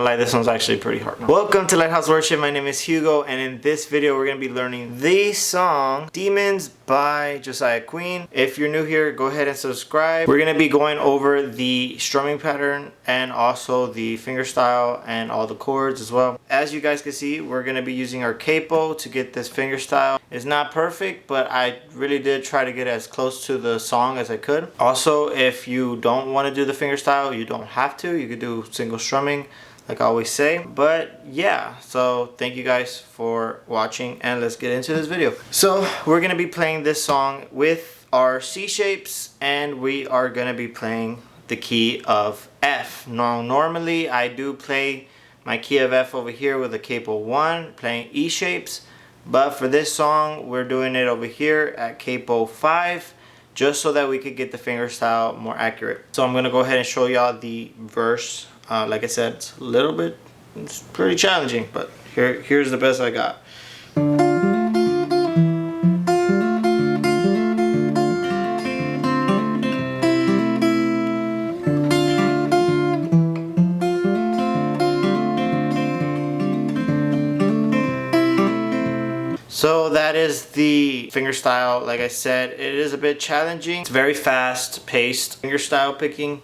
lie, this one's actually pretty hard. Welcome to Lighthouse Worship. My name is Hugo, and in this video we're going to be learning the song Demons by Josiah Queen. If you're new here, go ahead and subscribe. We're going to be going over the strumming pattern and also the fingerstyle and all the chords as well. As you guys can see, we're going to be using our capo to get this fingerstyle. It's not perfect, but I really did try to get as close to the song as I could. Also, if you don't want to do the fingerstyle, you don't have to. You could do single strumming, like I always say. But yeah, so thank you guys for watching, and let's get into this video. So we're gonna be playing this song with our C shapes, and we are gonna be playing the key of F. Now normally I do play my key of F over here with a capo 1, playing E shapes, but for this song we're doing it over here at capo 5, just so that we could get the fingerstyle more accurate. So I'm gonna go ahead and show y'all the verse. Like I said, it's pretty challenging, but here's the best I got. So that is the fingerstyle. Like I said, it is a bit challenging. It's very fast paced fingerstyle picking.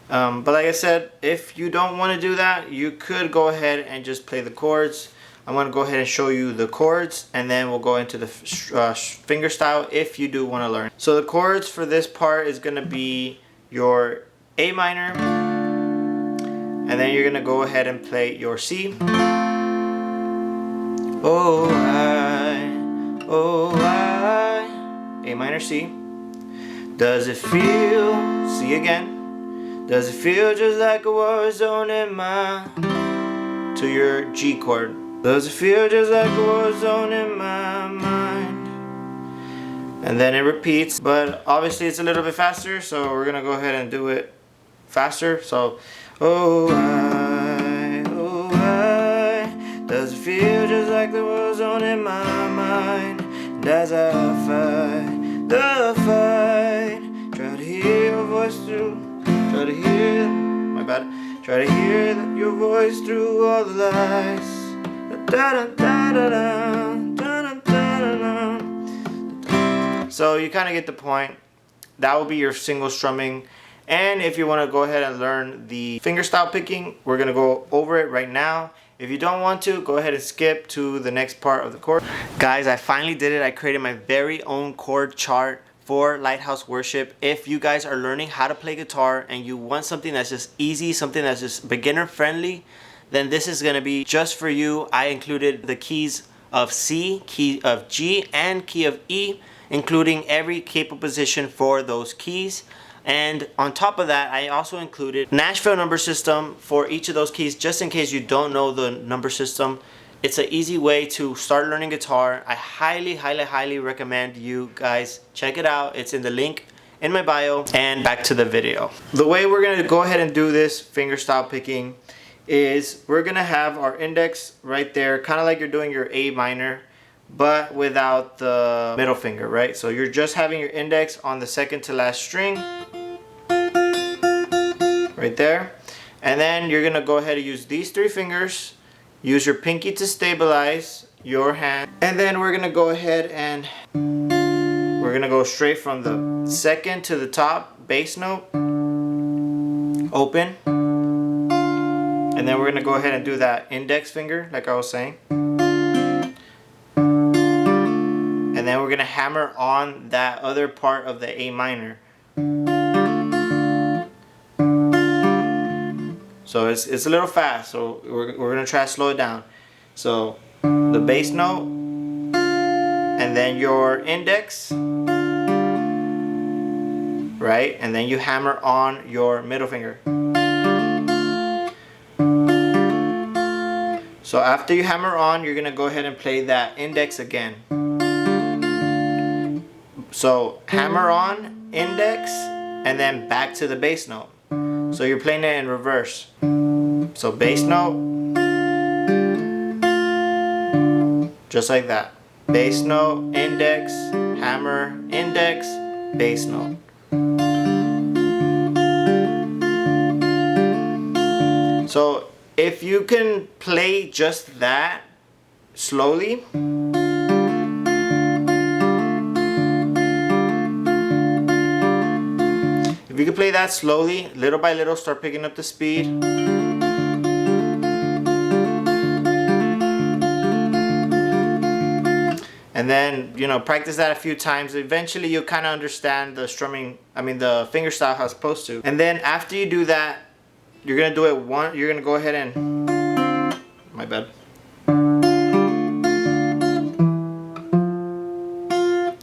But like I said, if you don't want to do that, you could go ahead and just play the chords. I'm going to go ahead and show you the chords, and then we'll go into the fingerstyle if you do want to learn. So the chords for this part is going to be your A minor, and then you're going to go ahead and play your C. Oh I, A minor C. Does it feel, C again. Does it feel just like a war zone in my, to your G chord. Does it feel just like a war zone in my mind? And then it repeats, but obviously it's a little bit faster, so we're gonna go ahead and do it faster. So, oh I, does it feel just like the war zone in my mind? And as I fight the fight, try to hear your voice through. Try to hear, my bad. Try to hear your voice through all the lies. So you kind of get the point. That will be your single strumming. And if you want to go ahead and learn the fingerstyle picking, we're going to go over it right now. If you don't want to, go ahead and skip to the next part of the chord. Guys, I finally did it. I created my very own chord chart for Lighthouse Worship. If you guys are learning how to play guitar and you want something that's just easy, something that's just beginner friendly, then this is going to be just for you. I included the keys of C, key of G, and key of E, including every capo position for those keys. And on top of that, I also included Nashville number system for each of those keys, just in case you don't know the number system. It's an easy way to start learning guitar. I highly recommend you guys check it out. It's in the link in my bio. And back to the video. The way we're gonna go ahead and do this fingerstyle picking is we're gonna have our index right there, kind of like you're doing your A minor, but without the middle finger, right? So you're just having your index on the second to last string, right there. And then you're gonna go ahead and use these 3 fingers. Use your pinky to stabilize your hand. And then we're gonna go ahead and we're gonna go straight from the second to the top bass note, open. And then we're gonna go ahead and do that index finger like I was saying. And then we're gonna hammer on that other part of the A minor. So it's a little fast, so we're gonna try to slow it down. So the bass note, and then your index, right? And then you hammer on your middle finger. So after you hammer on, you're gonna go ahead and play that index again. So hammer on, index, and then back to the bass note. So you're playing it in reverse. So bass note, just like that. Bass note, index, hammer, index, bass note. So if you can play just that slowly, if you can play that slowly, little by little, start picking up the speed. And then, you know, practice that a few times. Eventually you'll kind of understand the strumming, the fingerstyle how it's supposed to. And then after you do that, you're gonna do it you're gonna go ahead and, my bad.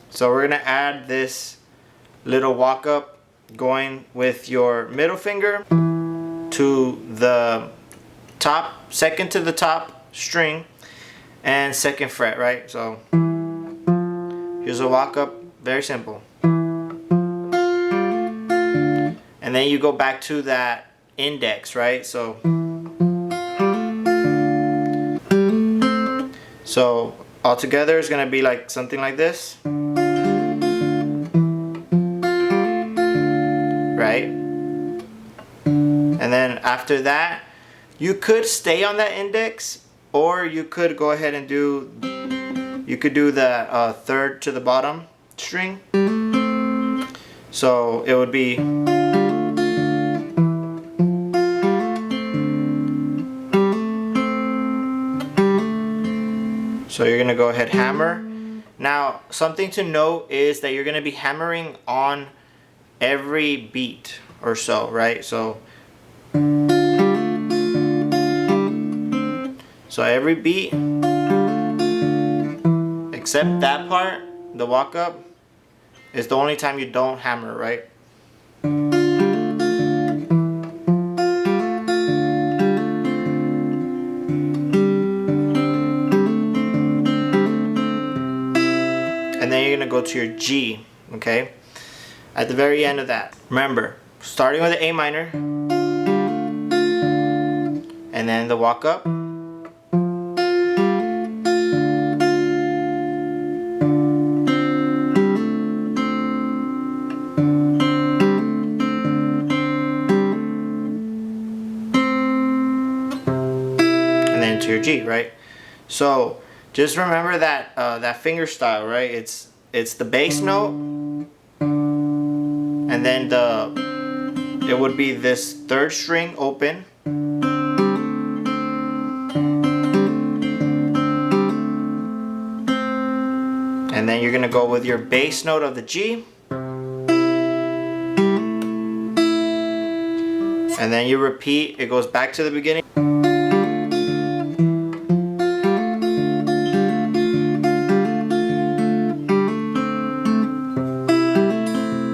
So we're gonna add this little walk up, going with your middle finger to the top, second to the top string and second fret, right? So here's a walk up, very simple. And then you go back to that index, right? So all together is gonna be like something like this. Right? And then after that, you could stay on that index, or you could go ahead and do the third to the bottom string. So it would be, so you're gonna go ahead hammer. Now something to note is that you're gonna be hammering on every beat or so, right? So every beat except that part, the walk up, is the only time you don't hammer, right? And then you're gonna go to your G, okay? At the very end of that. Remember, starting with the A minor, and then the walk up, and then to your G, right? So just remember that that finger style, right? It's the bass note, and then it would be this third string open, and then you're gonna go with your bass note of the G, and then you repeat, it goes back to the beginning.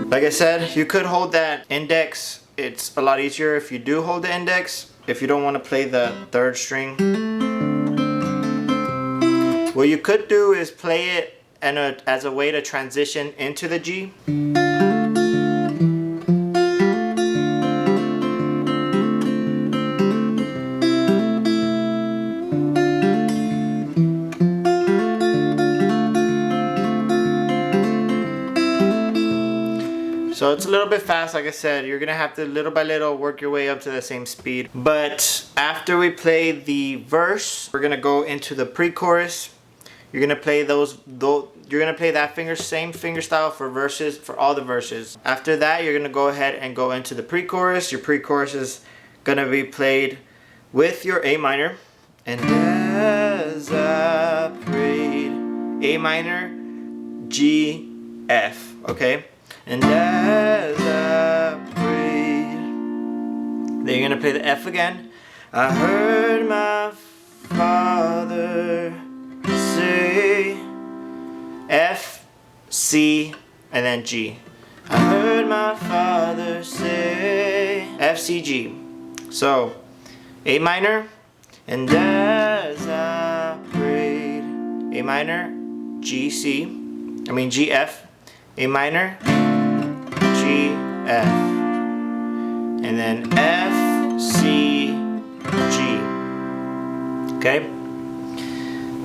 Like I said, you could hold that index. It's a lot easier if you do hold the index, if you don't want to play the third string. What you could do is play it as a way to transition into the G. So it's a little bit fast, like I said. You're gonna have to little by little work your way up to the same speed. But after we play the verse, we're gonna go into the pre-chorus. You're gonna play you're gonna play that same finger style for verses, for all the verses. After that, you're gonna go ahead and go into the pre-chorus. Your pre-chorus is gonna be played with your A minor. And as I prayed, A minor, G, F, okay? And as I prayed, then you're gonna play the F again. I heard my Father say, F, C, and then G. I heard my Father say, F, C, G. So A minor, and as I prayed, A minor, G, C, G, F, A minor, G, F, and then F, C, G. Okay?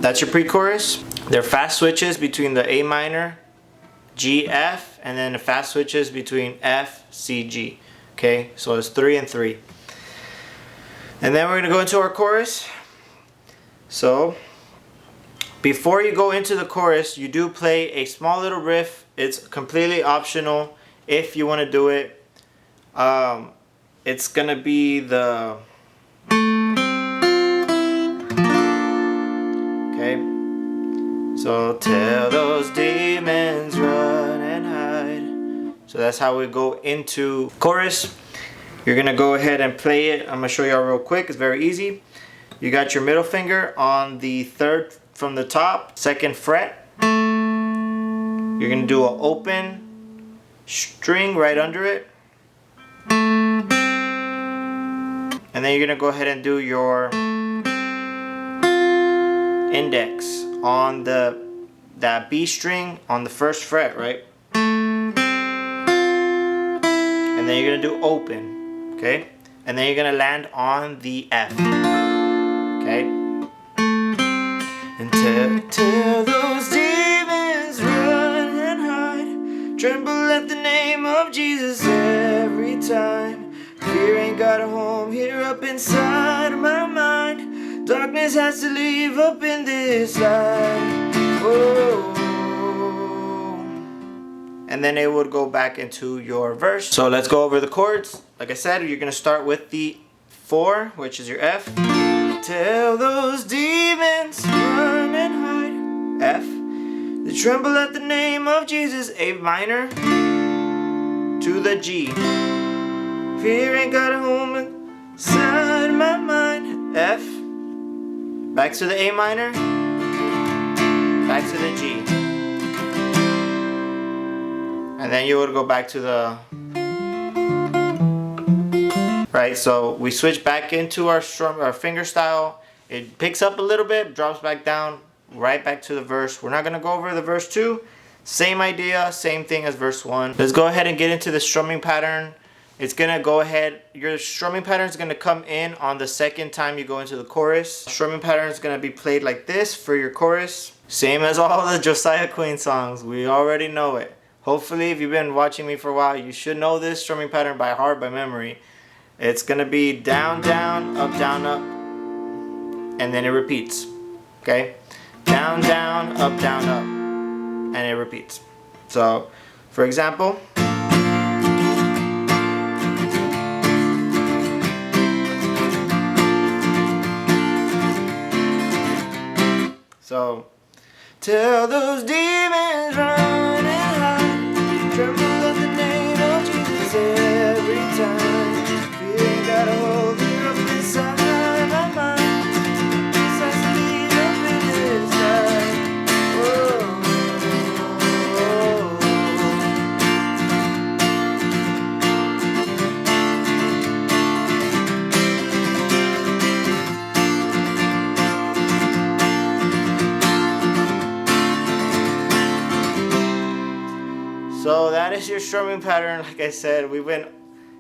That's your pre-chorus. They're fast switches between the A minor, G, F, and then the fast switches between F, C, G. Okay? So it's 3 and 3. And then we're going to go into our chorus. So before you go into the chorus, you do play a small little riff. It's completely optional if you want to do it. It's going to be the... Okay. So tell those demons run and hide. So that's how we go into chorus. You're going to go ahead and play it. I'm going to show y'all real quick. It's very easy. You got your middle finger on the 3rd from the top, 2nd fret. You're going to do an open string right under it. And then you're going to go ahead and do your index on that B string on the 1st fret, right? And then you're going to do open, okay? And then you're going to land on the F, okay? And tell those demons run and hide, tremble at the name of Jesus every time. Fear ain't got a home here up inside of my mind. Darkness has to leave up in this light. Oh. And then it would go back into your verse. So let's go over the chords. Like I said, you're gonna start with the 4, which is your F. Tell those demons run and hide, F. They tremble at the name of Jesus, A minor to the G. Fear ain't got a home inside my mind, F. Back to the A minor, back to the G. And then you would go back to the... Right, so we switch back into our fingerstyle. It picks up a little bit, drops back down, right back to the verse. We're not going to go over the verse 2. Same idea, same thing as verse 1. Let's go ahead and get into the strumming pattern. It's going to go ahead, your strumming pattern is going to come in on the 2nd time you go into the chorus. Strumming pattern is going to be played like this for your chorus. Same as all the Josiah Queen songs. We already know it. Hopefully, if you've been watching me for a while, you should know this strumming pattern by heart, by memory. It's going to be down, down, up, and then it repeats. Okay? Down, down, up, and it repeats. So, for example... So, tell those demons run and hide, tremble at the name of Jesus every time. Fear ain't got a hold here up inside my mind. This has to leave up in this life. So that is your strumming pattern. Like I said,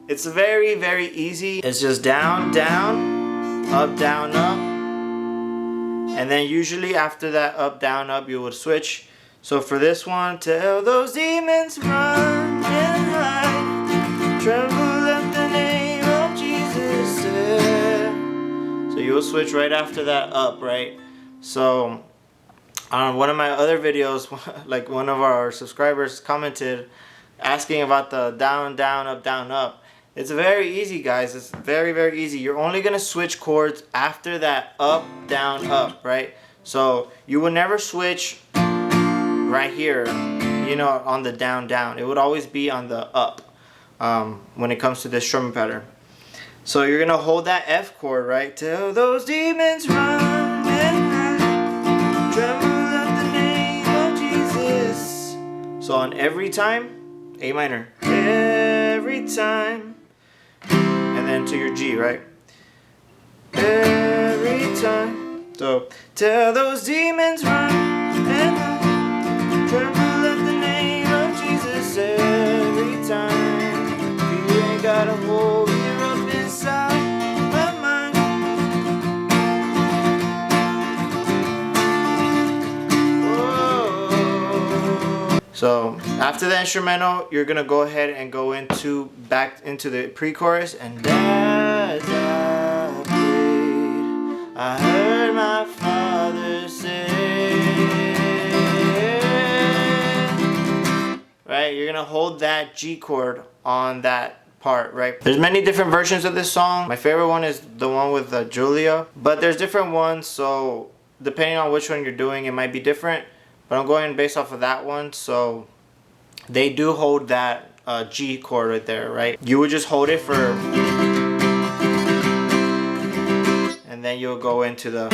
it's very, very easy. It's just down, down, up, and then usually after that up, you would switch. So for this one, tell those demons run and hide, tremble at the name of Jesus. So you will switch right after that up, right? So on one of my other videos, like one of our subscribers commented asking about the down, down, up. It's very easy, guys. It's very, very easy. You're only going to switch chords after that up, up, right? So you will never switch right here, you know, on the down, down. It would always be on the up when it comes to this strumming pattern. So you're going to hold that F chord, right? Till those demons run and hide, tremble. So on every time, A minor, every time, and then to your G, right? Every time. So, tell those demons run and hide, tremble at the name of Jesus every time. You ain't got a hold here up inside my mind. So after the instrumental, you're gonna go ahead and go back into the pre-chorus, and as I I heard my father say. Right, you're gonna hold that G chord on that part, right? There's many different versions of this song. My favorite one is the one with Julia, but there's different ones, so depending on which one you're doing, it might be different, but I'm going based off of that one. So they do hold that G chord right there, right? You would just hold it for, and then you'll go into the,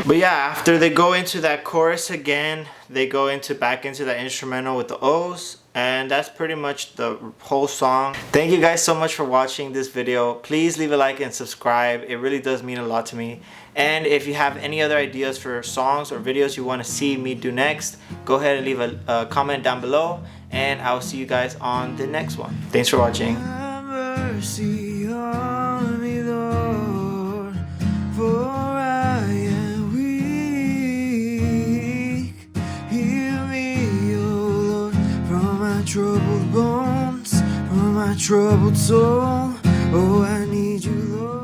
but yeah, after they go into that chorus again, they go into back into that instrumental with the O's, and that's pretty much the whole song. Thank you guys so much for watching this video. Please leave a like and subscribe. It really does mean a lot to me. And if you have any other ideas for songs or videos you want to see me do next, go ahead and leave a comment down below, and I'll see you guys on the next one. Thanks for watching. Have mercy on me, Lord, for I am weak. Heal me, O Lord, from my troubled bones, from my troubled soul. Oh, I need you, Lord.